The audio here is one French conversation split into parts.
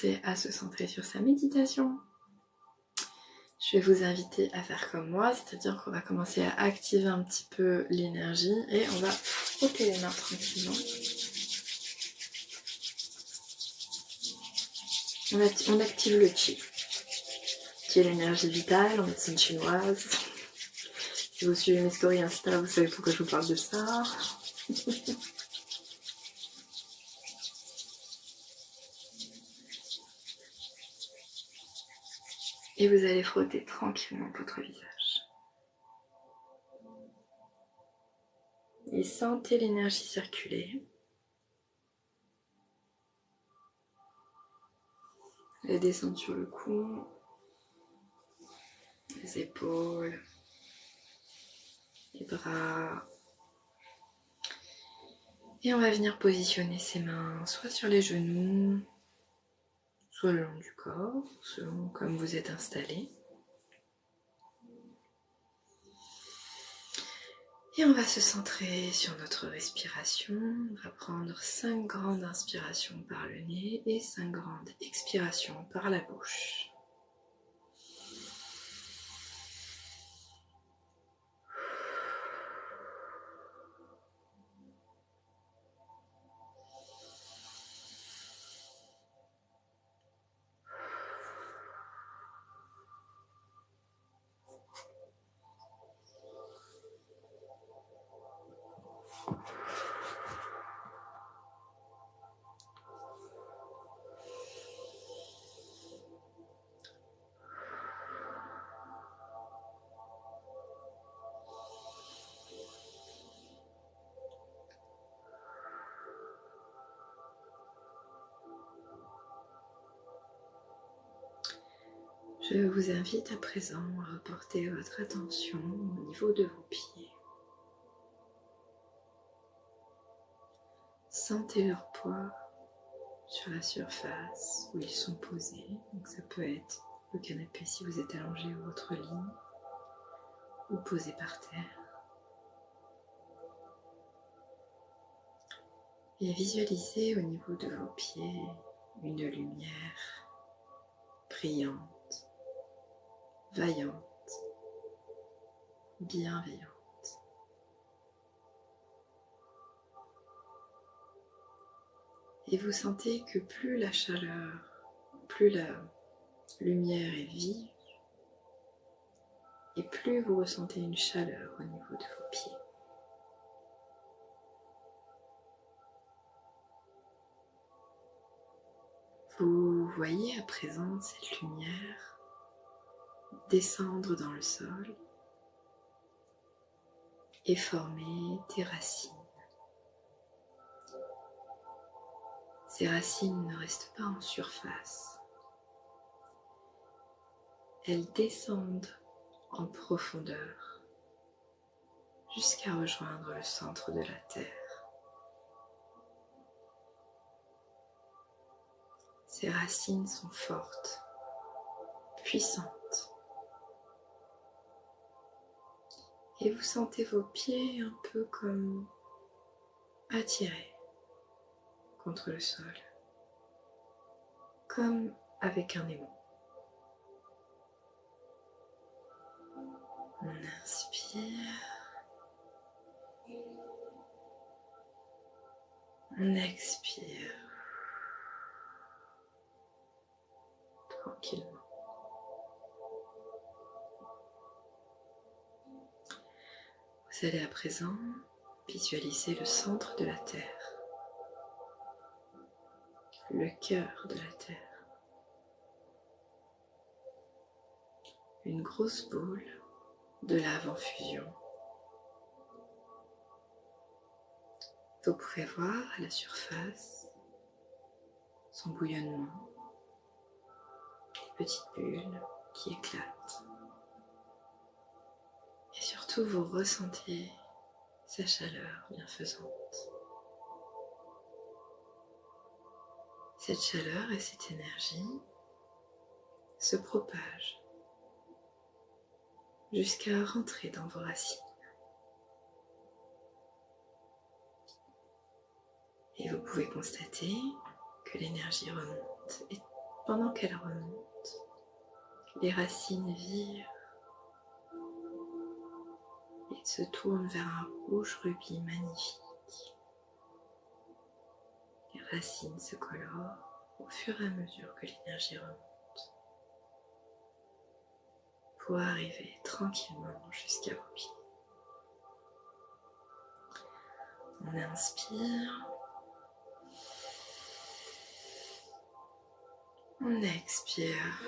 commencer à se centrer sur sa méditation, je vais vous inviter à faire comme moi, c'est-à-dire qu'on va commencer à activer un petit peu l'énergie et on va frotter les mains tranquillement. On active le Qi, qui est l'énergie vitale en médecine chinoise. Si vous suivez mes stories Insta, vous savez pourquoi je vous parle de ça. Et vous allez frotter tranquillement votre visage. Et sentez l'énergie circuler. Elle descend sur le cou, les épaules, les bras. Et on va venir positionner ses mains soit sur les genoux, soit le long du corps, selon comme vous êtes installé. Et on va se centrer sur notre respiration. On va prendre 5 grandes inspirations par le nez et 5 grandes expirations par la bouche. Je vous invite à présent à reporter votre attention au niveau de vos pieds. Sentez leur poids sur la surface où ils sont posés. Donc ça peut être le canapé si vous êtes allongé ou votre lit, ou posé par terre. Et visualisez au niveau de vos pieds une lumière brillante, vaillante, bienveillante. Et vous sentez que plus la chaleur, plus la lumière est vive, et plus vous ressentez une chaleur au niveau de vos pieds. Vous voyez à présent cette lumière descendre dans le sol et former des racines. Ces racines ne restent pas en surface. Elles descendent en profondeur jusqu'à rejoindre le centre de la terre. Ces racines sont fortes, puissantes. Et vous sentez vos pieds un peu comme attirés contre le sol, comme avec un aimant. On inspire, on expire tranquillement. Vous allez à présent visualiser le centre de la Terre, le cœur de la Terre, une grosse boule de lave en fusion. Vous pouvez voir à la surface son bouillonnement, des petites bulles qui éclatent. Et surtout, vous ressentez sa chaleur bienfaisante. Cette chaleur et cette énergie se propagent jusqu'à rentrer dans vos racines. Et vous pouvez constater que l'énergie remonte et Pendant qu'elle remonte, les racines virent et se tournent vers un rouge rubis magnifique. Les racines se colorent au fur et à mesure que l'énergie remonte pour arriver tranquillement jusqu'à vos pieds. On inspire, on expire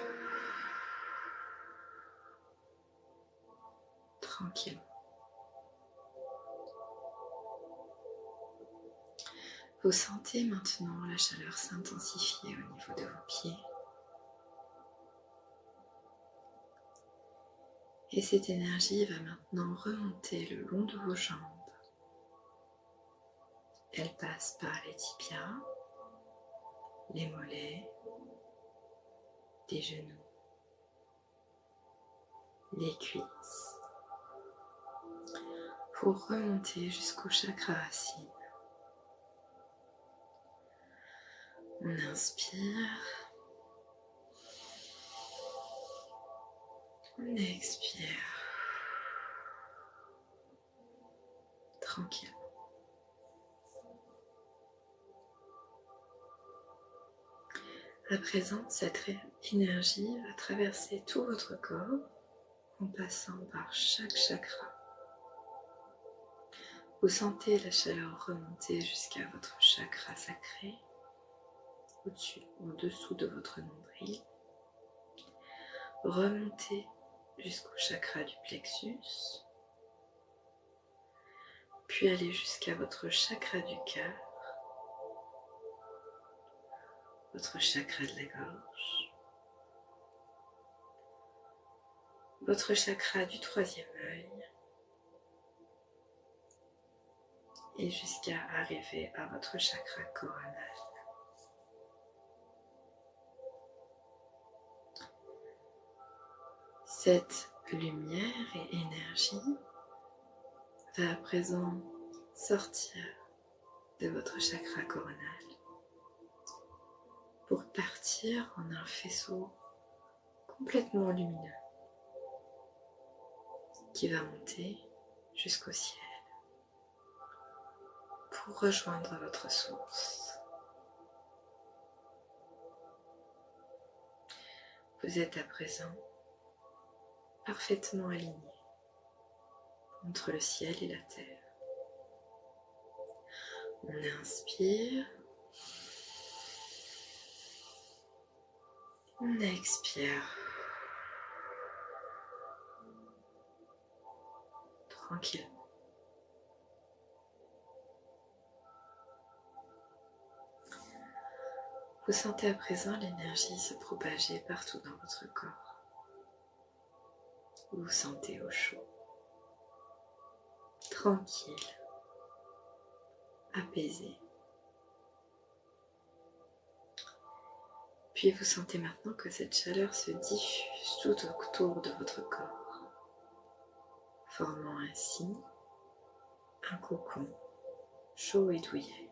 tranquillement. Vous sentez maintenant la chaleur s'intensifier au niveau de vos pieds. Et cette énergie va maintenant remonter le long de vos jambes. Elle passe par les tibias, les mollets, les genoux, les cuisses, pour remonter jusqu'au chakra racine. On inspire, on expire, tranquillement. À présent, cette énergie va traverser tout votre corps en passant par chaque chakra. Vous sentez la chaleur remonter jusqu'à votre chakra sacré, au-dessous de votre nombril. Remontez jusqu'au chakra du plexus, puis aller jusqu'à votre chakra du cœur, votre chakra de la gorge, votre chakra du troisième œil, et jusqu'à arriver à votre chakra coronal. Cette lumière et énergie va à présent sortir de votre chakra coronal pour partir en un faisceau complètement lumineux qui va monter jusqu'au ciel pour rejoindre votre source. Vous êtes à présent parfaitement aligné entre le ciel et la terre. On inspire, on expire tranquillement. Vous sentez à présent l'énergie se propager partout dans votre corps. Vous vous sentez au chaud, tranquille, apaisé. Puis vous sentez maintenant que cette chaleur se diffuse tout autour de votre corps, formant ainsi un cocon chaud et douillet,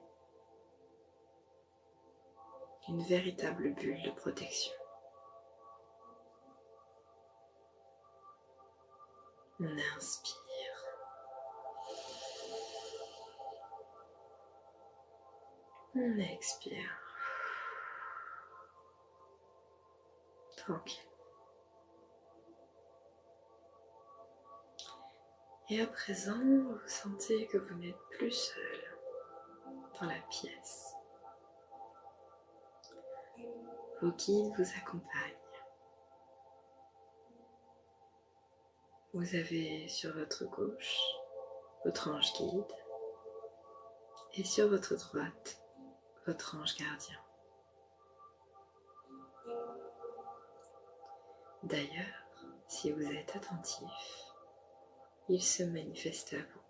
une véritable bulle de protection. On inspire, on expire, tranquille. Et à présent, vous sentez que vous n'êtes plus seul dans la pièce. Vos guides vous accompagnent. Vous avez sur votre gauche votre ange guide et sur votre droite votre ange gardien. D'ailleurs, si vous êtes attentif, ils se manifestent à vous,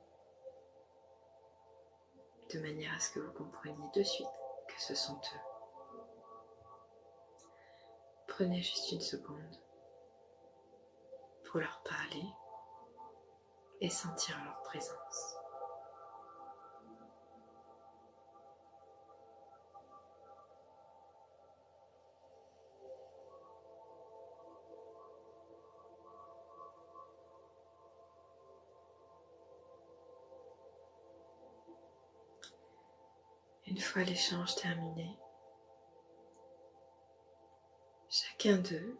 de manière à ce que vous compreniez de suite que ce sont eux. Prenez juste une seconde pour leur parler et sentir leur présence. Une fois l'échange terminé, chacun d'eux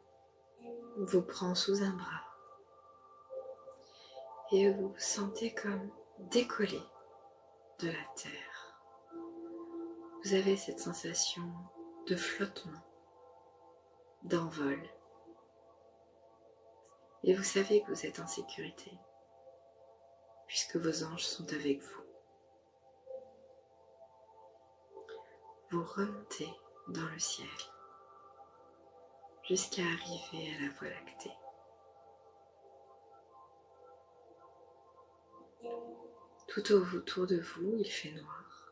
vous prend sous un bras et vous vous sentez comme décollé de la terre. Vous avez cette sensation de flottement, d'envol. Et vous savez que vous êtes en sécurité, puisque vos anges sont avec vous. Vous remontez dans le ciel, jusqu'à arriver à la Voie lactée. Tout autour de vous, il fait noir.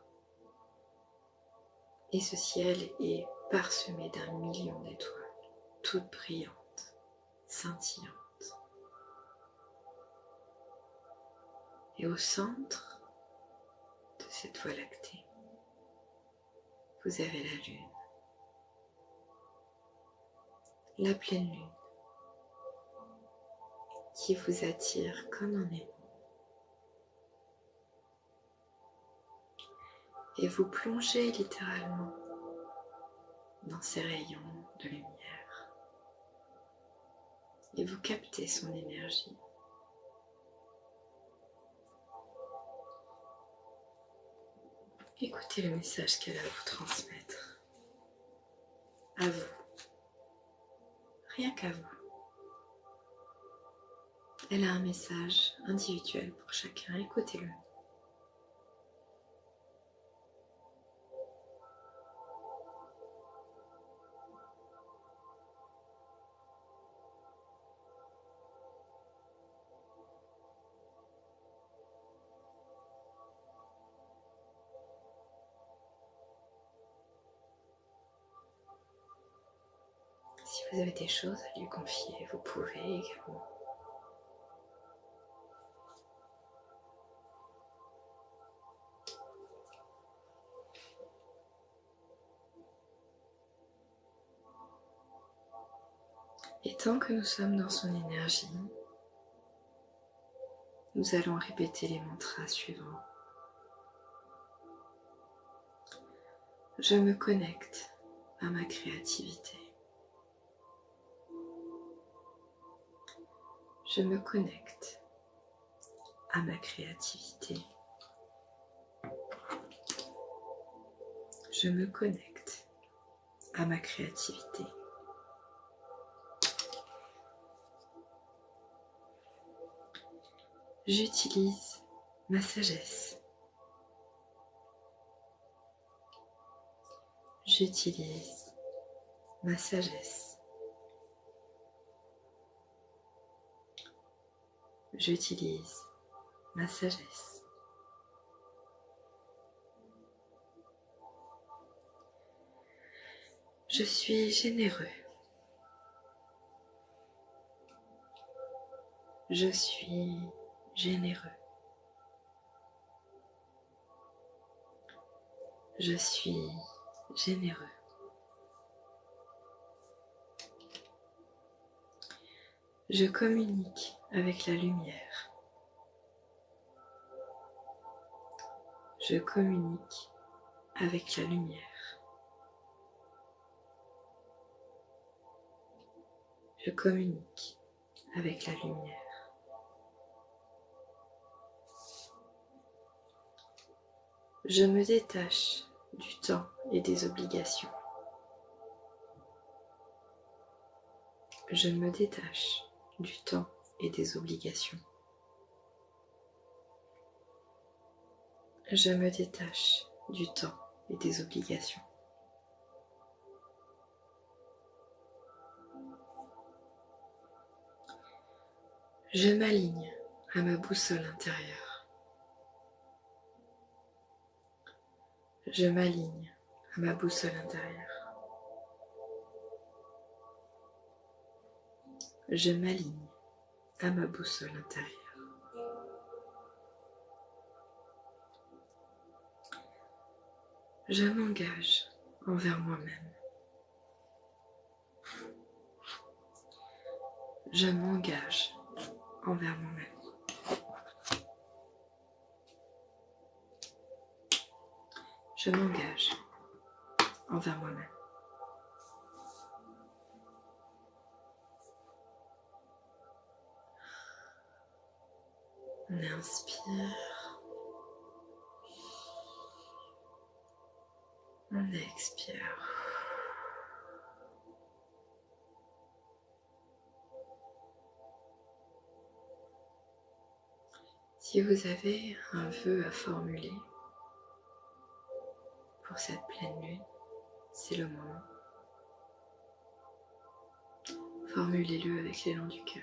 Et ce ciel est parsemé d'1 million d'étoiles, toutes brillantes, scintillantes. Et au centre de cette Voie lactée, vous avez la lune, la pleine lune, qui vous attire comme un aimant. Et vous plongez littéralement dans ces rayons de lumière. Et vous captez son énergie. Écoutez le message qu'elle a à vous transmettre. À vous. Rien qu'à vous. Elle a un message individuel pour chacun. Écoutez-le. Si vous avez des choses à lui confier, vous pouvez également. Et tant que nous sommes dans son énergie, nous allons répéter les mantras suivants. Je me connecte à ma créativité. Je me connecte à ma créativité. Je me connecte à ma créativité. J'utilise ma sagesse. J'utilise ma sagesse. J'utilise ma sagesse. Je suis généreux. Je suis généreux. Je suis généreux. Je communique avec la lumière. Je communique avec la lumière. Je communique avec la lumière. Je me détache du temps et des obligations. Je me détache du temps et des obligations. Je me détache du temps et des obligations. Je m'aligne à ma boussole intérieure. Je m'aligne à ma boussole intérieure. Je m'aligne à ma boussole intérieure. Je m'engage envers moi-même. Je m'engage envers moi-même. je m'engage envers moi-même. On inspire, on expire. Si vous avez un vœu à formuler pour cette pleine lune, c'est le moment. Formulez-le avec l'élan du cœur.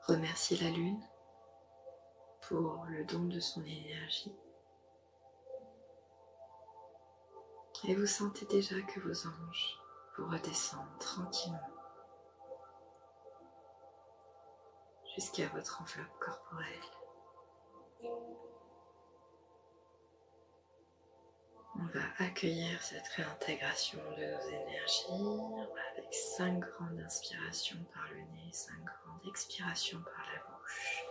Remerciez la lune pour le don de son énergie. Et vous sentez déjà que vos anges vous redescendent tranquillement jusqu'à votre enveloppe corporelle. On va accueillir cette réintégration de nos énergies avec 5 grandes inspirations par le nez, 5 grandes expirations par la bouche.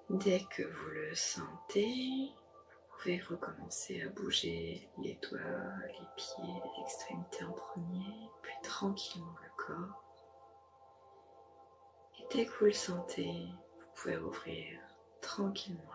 Dès que vous le sentez, vous pouvez recommencer à bouger les doigts, les pieds, les extrémités en premier, puis tranquillement le corps. Et dès que vous le sentez, vous pouvez ouvrir tranquillement